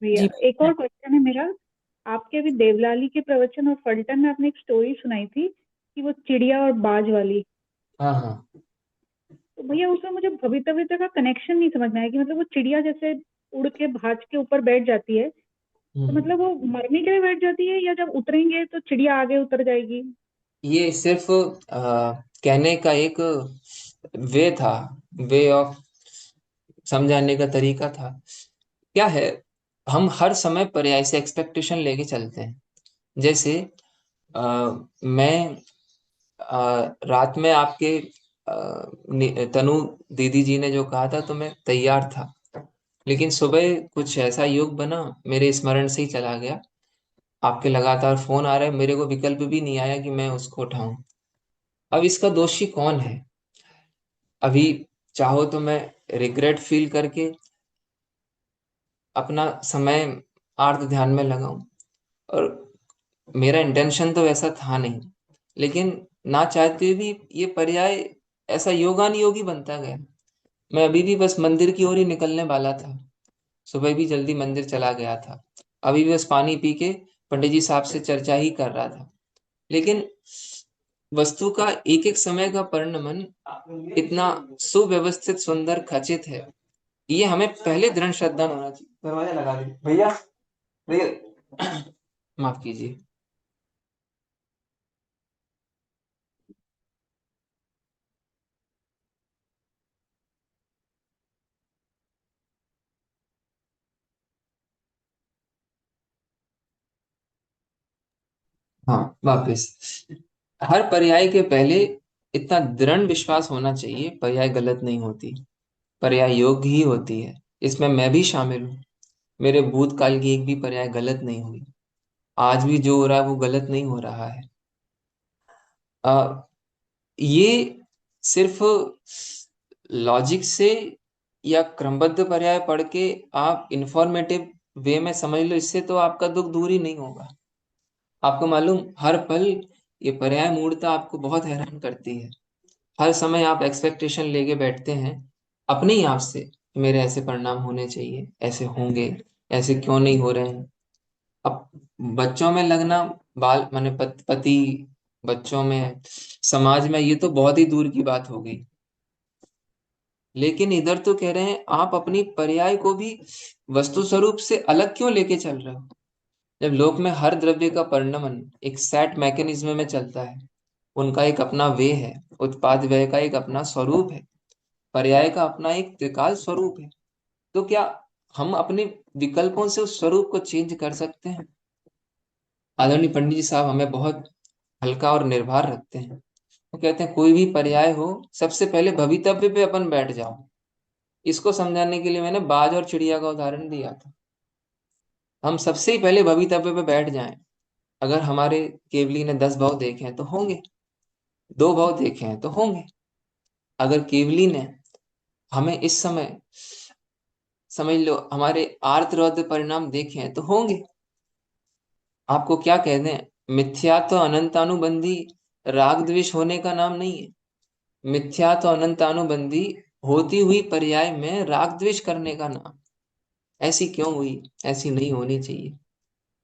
भैया, जी। एक और क्वेश्चन है मेरा। आपके अभी देवलाली के प्रवचन और फलटन में आपने एक स्टोरी सुनाई थी कि वो चिड़िया और बाज वाली। हाँ हाँ। तो भैया उसमें मुझे भविता विता का कनेक्शन नहीं समझ में आया कि मतलब वो चिड़िया जैसे उड़ के भाज के ऊपर बैठ जाती है, तो हम्म। मतलब वो मरने के लिए बैठ जाती है या जब उतरेंगे तो चिड़िया आगे उतर जाएगी? ये सिर्फ कहने का एक वे था, वे ऑफ समझाने का तरीका था। क्या है, हम हर समय पर्याय से एक्सपेक्टेशन लेके चलते हैं। जैसे मैं रात में आपके तनु दीदी जी ने जो कहा था तो मैं तैयार था, लेकिन सुबह कुछ ऐसा योग बना, मेरे स्मरण से ही चला गया। आपके लगातार फोन आ रहे हैं, मेरे को विकल्प भी नहीं आया कि मैं उसको उठाऊं। अब इसका दोषी कौन है? अभी चाहो तो मैं रिग्रेट फील करके अपना समय आर्त ध्यान में लगाऊं, और मेरा इंटेंशन तो वैसा था नहीं, लेकिन ना चाहते हुए भी ये पर्याय ऐसा योगानुयोगी बनता गया। मैं अभी भी बस मंदिर की ओर ही निकलने वाला था, सुबह भी जल्दी मंदिर चला गया था, अभी भी बस पानी पी के पंडित जी साहब से चर्चा ही कर रहा था। लेकिन वस्तु का एक एक समय का परिणमन इतना सुव्यवस्थित सुंदर खचित है, ये हमें पहले दृढ़ श्रद्धा होना चाहिए। दरवाजा लगा दे भैया, भैया माफ कीजिए। हाँ, वापिस। हर पर्याय के पहले इतना दृढ़ विश्वास होना चाहिए, पर्याय गलत नहीं होती, पर्याय योग्य ही होती है। इसमें मैं भी शामिल हूँ। मेरे भूतकाल की एक भी पर्याय गलत नहीं हुई। आज भी जो हो रहा है वो गलत नहीं हो रहा है। आ, ये सिर्फ लॉजिक से या क्रमबद्ध पर्याय पढ़ के आप इंफॉर्मेटिव वे में समझ लो, इससे तो आपका दुख दूर ही नहीं होगा। आपको मालूम, हर पल ये पर्याय मूर्खता आपको बहुत हैरान करती है। हर समय आप एक्सपेक्टेशन लेके बैठते हैं अपने ही आप से कि मेरे ऐसे परिणाम होने चाहिए, ऐसे होंगे, ऐसे क्यों नहीं हो रहे हैं। अब बच्चों में लगना, बाल माने पति, बच्चों में, समाज में, ये तो बहुत ही दूर की बात हो गई। लेकिन इधर तो कह रहे हैं आप अपनी पर्याय को भी वस्तु स्वरूप से अलग क्यों लेके चल रहे हो? जब लोक में हर द्रव्य का परिणमन एक सेट मैकेनिज्म में चलता है, उनका एक अपना वे है, उत्पाद व्यय का एक अपना स्वरूप है, पर्याय का अपना एक त्रिकाल स्वरूप है, तो क्या हम अपने विकल्पों से उस स्वरूप को चेंज कर सकते हैं? आदरणीय पंडित जी साहब हमें बहुत हल्का और निर्भर रखते हैं। वो कहते हैं कोई भी पर्याय हो, सबसे पहले भवितव्य पे अपन बैठ जाओ। इसको समझाने के लिए मैंने बाज और चिड़िया का उदाहरण दिया था। हम सबसे ही पहले भवितव्य पे बैठ जाएं। अगर हमारे केवली ने 10 भाव देखे हैं तो होंगे, 2 भाव देखे हैं तो होंगे। अगर केवली ने हमें इस समय, समझ लो, हमारे आर्त रौद्र परिणाम देखे हैं तो होंगे। आपको क्या कह दें, मिथ्या तो अनंतानुबंधी राग द्वेष होने का नाम नहीं है। मिथ्या तो अनंतानुबंधी होती हुई पर्याय में राग द्वेष करने का नाम। ऐसी क्यों हुई? ऐसी नहीं होनी चाहिए।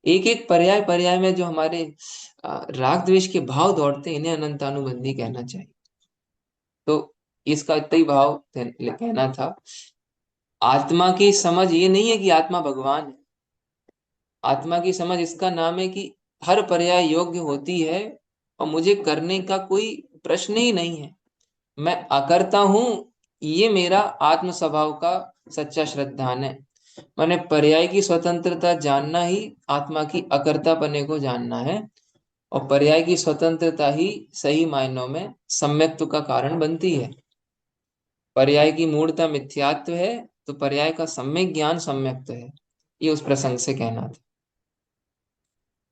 एक एक पर्याय पर्याय में जो हमारे राग द्वेष के भाव दौड़ते हैं, इन्हें अनंतानुबंधी कहना चाहिए। तो इसका इतना ही भाव कहना था। आत्मा की समझ ये नहीं है कि आत्मा भगवान है। आत्मा की समझ इसका नाम है कि हर पर्याय योग्य होती है और मुझे करने का कोई प्रश्न ही नहीं है। मैं अकर्ता हूं, ये मेरा आत्म स्वभाव का सच्चा श्रद्धान है। मैंने पर्याय की स्वतंत्रता जानना ही आत्मा की अकर्ता पने को जानना है, और पर्याय की स्वतंत्रता ही सही मायनों में सम्यक्त्व का कारण बनती है। पर्याय की मूर्तता मिथ्यात्व है, तो पर्याय का सम्यक ज्ञान सम्यक्त्व है। ये उस प्रसंग से कहना था।